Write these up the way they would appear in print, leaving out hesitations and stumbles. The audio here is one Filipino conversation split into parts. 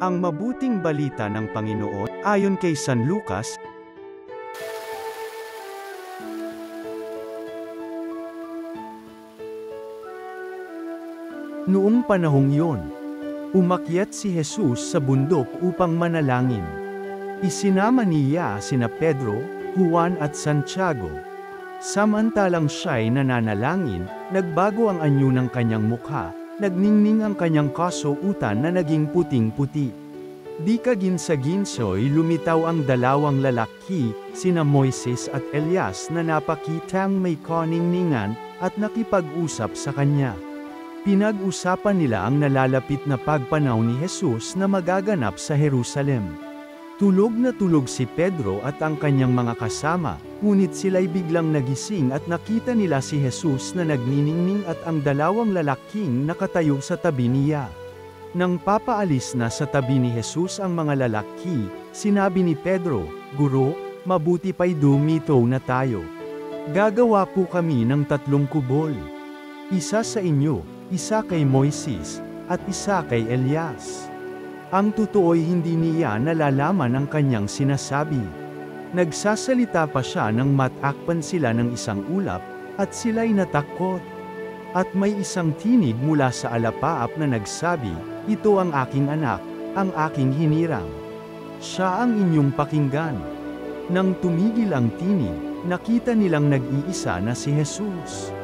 Ang mabuting balita ng Panginoon, ayon kay San Lucas. Noong panahong iyon, umakyat si Jesus sa bundok upang manalangin. Isinama niya sina Pedro, Juan at Santiago. Samantalang siya'y nananalangin, nagbago ang anyo ng kanyang mukha, nagningning ang kanyang kasuotan na naging puting-puti. Di kaginsa-ginso'y lumitaw ang dalawang lalaki, sina Moises at Elias na napakitang may kaningningan, at nakipag-usap sa kanya. Pinag-usapan nila ang nalalapit na pagpanaw ni Jesus na magaganap sa Jerusalem. Tulog na tulog si Pedro at ang kanyang mga kasama, ngunit sila'y biglang nagising at nakita nila si Jesus na nagniningning at ang dalawang lalaking nakatayo sa tabi niya. Nang papaalis na sa tabi ni Jesus ang mga lalaki, sinabi ni Pedro, "Guro, mabuti pa'y dumito na tayo. Gagawa po kami ng 3 kubol. Isa sa inyo, isa kay Moises, at isa kay Elias." Ang totoo'y hindi niya nalalaman ang kanyang sinasabi. Nagsasalita pa siya nang matakpan sila ng isang ulap, at sila'y natakot. At may isang tinig mula sa alapaap na nagsabi, "Ito ang aking anak, ang aking hinirang. Siya ang inyong pakinggan." Nang tumigil ang tinig, nakita nilang nag-iisa na si Jesus.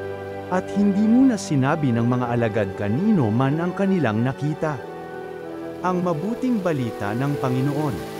At hindi muna sinabi ng mga alagad kanino man ang kanilang nakita. Ang mabuting balita ng Panginoon.